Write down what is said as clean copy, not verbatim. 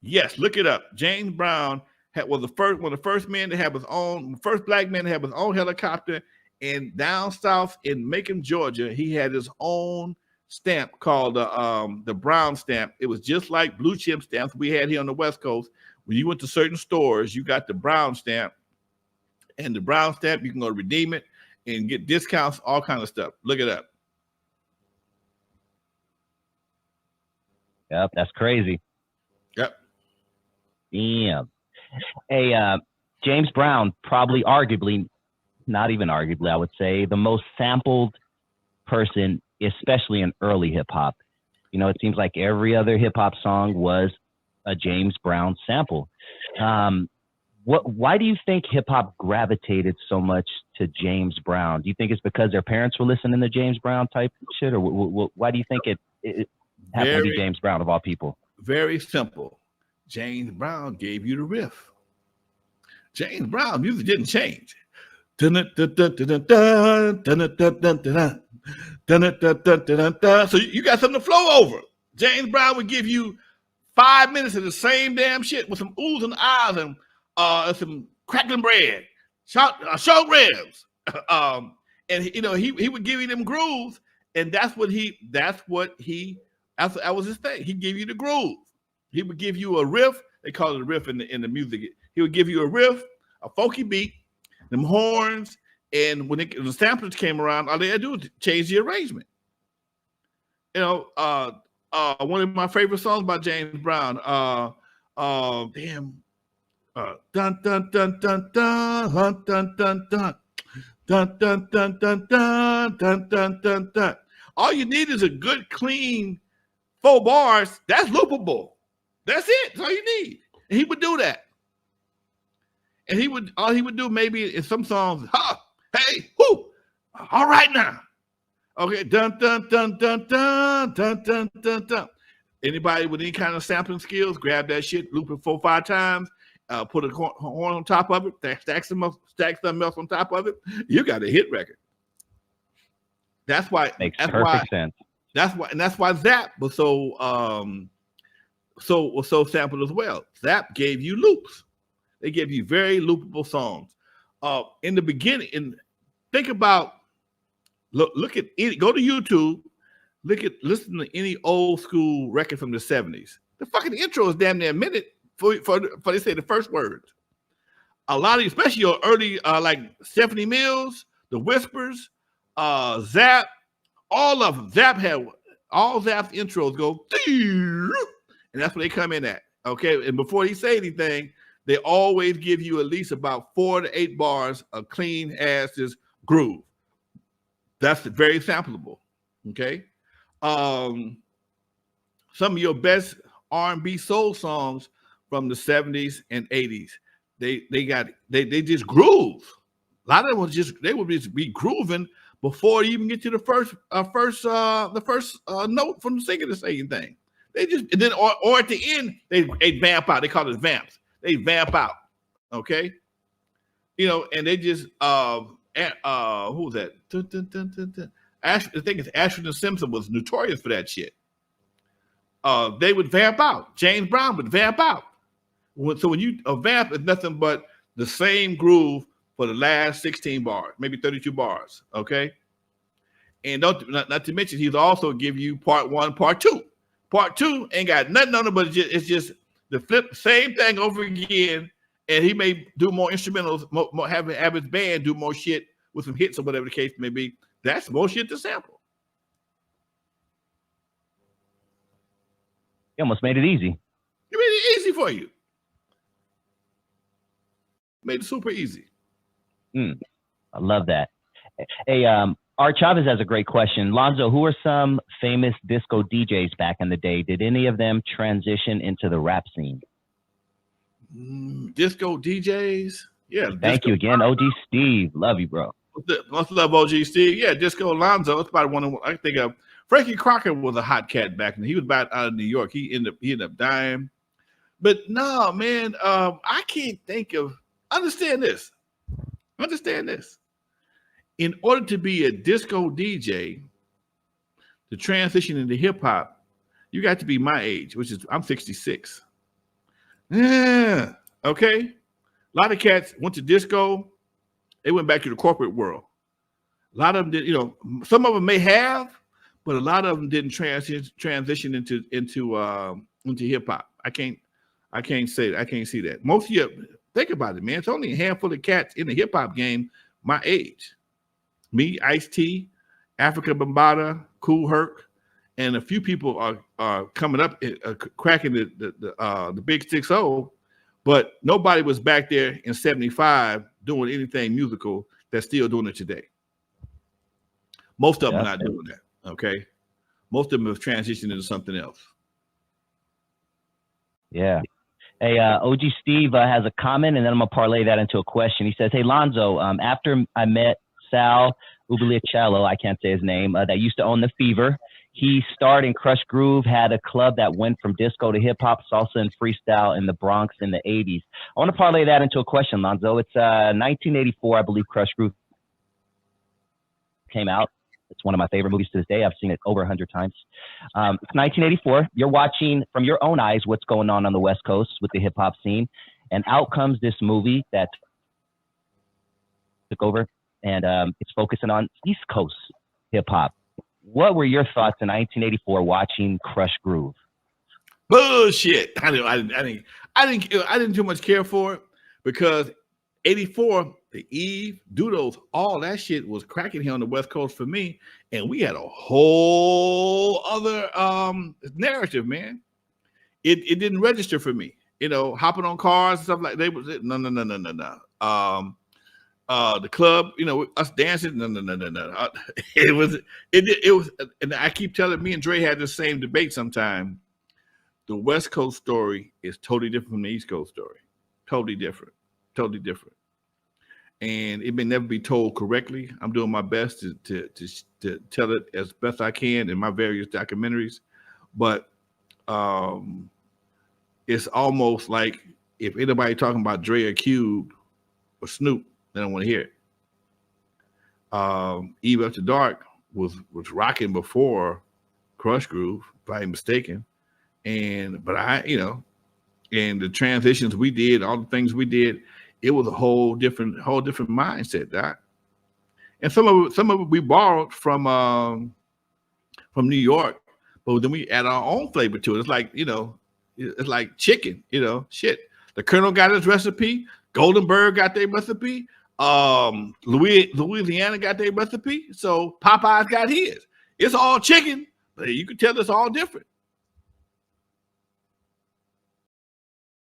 Yes, look it up. James Brown was the first one of the first men to have his own, first black man to have his own helicopter. And down south in Macon, Georgia, he had his own stamp called the Brown stamp. It was just like blue chip stamps we had here on the West Coast. When you went to certain stores, you got the Brown stamp, and the Brown stamp you can go redeem it and get discounts, all kind of stuff. Look it up. Yep, that's crazy. Yep. Damn. Hey, James Brown, probably arguably, not even arguably, I would say, the most sampled person, especially in early hip hop. You know, it seems like every other hip hop song was a James Brown sample. Why do you think hip hop gravitated so much to James Brown? Do you think it's because their parents were listening to James Brown type shit, or why do you think it happened to be James Brown of all people? Very simple. James Brown gave you the riff. James Brown music didn't change. So you got something to flow over. James Brown would give you 5 minutes of the same damn shit with some oohs and ahs and some crackling bread, short ribs. And you know, he would give you them grooves, and that was his thing. He gave you the groove. He would give you a riff. They call it a riff in the music. He would give you a riff, a funky beat, them horns, and when the samplers came around, all they had to do was change the arrangement. You know, one of my favorite songs by James Brown, dun dun dun dun dun dun dun dun dun dun dun dun dun dun dun dun dun dun. All you need is a good, clean 4 bars. That's loopable. That's it. That's all you need. And he would do that. And all he would do maybe in some songs, hey, whoo, all right now. Okay, dun dun dun dun dun dun dun dun dun. Anybody with any kind of sampling skills, grab that shit, loop it 4 or 5 times, put a horn on top of it, stack something else on top of it. You got a hit record. That's why makes perfect sense. That's why Zap was so sampled as well. Zap gave you loops. They gave you very loopable songs. In the beginning, think about look at go to YouTube, listen to any old school record from the 70s. The fucking intro is damn near a minute for they say the first words. A lot of, especially your early like Stephanie Mills, The Whispers, Zap, all of them. Zap's intros go, and that's what they come in at. Okay, and before he say anything, they always give you at least about 4 to 8 bars of clean ass groove. That's very sampleable. Okay, some of your best R&B soul songs from the 70s and 80s, they just groove. A lot of them they would just be grooving before you even get to the first note from the singer to say anything. They just, and then or at the end they vamp out. They call it vamps. They vamp out. Okay, you know, and they just who's that? I think it's Ashford and Simpson was notorious for that shit. They would vamp out. James Brown would vamp out. So when you vamp is nothing but the same groove for the last 16 bars, maybe 32 bars. Okay, and not to mention he'll also give you part 1, part 2. Part 2 ain't got nothing on it, but it's just the same thing over again. And he may do more instrumentals, have his band do more shit with some hits or whatever the case may be. That's more shit to sample. You almost made it easy. You made it easy for you. Made it super easy. I love that. Hey, Art Chavez has a great question. Lonzo, who are some famous disco DJs back in the day? Did any of them transition into the rap scene? Disco DJs? Yeah. Thank you again, OG Steve. Love you, bro. Let's love OG Steve. Yeah, Disco Lonzo. That's about one I think of. Frankie Crocker was a hot cat back then. He was about out of New York. He ended up dying. But no, man, I can't think of. Understand this. In order to be a disco DJ, to transition into hip hop, you got to be my age, which is I'm 66. Yeah. Okay. A lot of cats went to disco. They went back to the corporate world. A lot of them did, some of them may have, but a lot of them didn't transition into hip hop. I can't say that. I can't see that. Most of you think about it, man. It's only a handful of cats in the hip hop game my age. Me, Ice-T, Africa Bambaataa, Kool Herc, and a few people are coming up, cracking the big 6-0, but nobody was back there in '75 doing anything musical that's still doing it today. Most of them are not doing that. Okay, most of them have transitioned into something else. Yeah. Hey, OG Steve has a comment, and then I'm gonna parlay that into a question. He says, "Hey Lonzo, after I met Sal Ublicello, I can't say his name, that used to own the Fever. He starred in Crush Groove, had a club that went from disco to hip hop, salsa, and freestyle in the Bronx in the '80s. I want to parlay that into a question, Lonzo. It's 1984, I believe. Crush Groove came out. It's one of my favorite movies to this day. I've seen it over 100 times. It's 1984. You're watching from your own eyes what's going on the West Coast with the hip hop scene, and out comes this movie that took over, and it's focusing on East Coast hip hop. What were your thoughts in 1984 watching Crush Groove? Bullshit. I didn't too much care for it because '84, the Eve, Doodles, all that shit was cracking here on the West Coast for me, and we had a whole other narrative, man. It didn't register for me. Hopping on cars and stuff like they was no. The club, us dancing, no. It was, and I keep telling, me and Dre had the same debate sometime. The West Coast story is totally different from the East Coast story. Totally different. And it may never be told correctly. I'm doing my best to tell it as best I can in my various documentaries. But it's almost like if anybody talking about Dre or Cube or Snoop, they don't want to hear it. Eve After Dark was rocking before Crush Groove, if I'm mistaken. And the transitions we did, all the things we did, it was a whole different mindset, Doc. And some of it we borrowed from New York, but then we add our own flavor to it. It's like, it's like chicken, shit. The Colonel got his recipe, Goldenberg got their recipe, Louisiana got their recipe, so Popeyes got his. It's all chicken, but you can tell it's all different.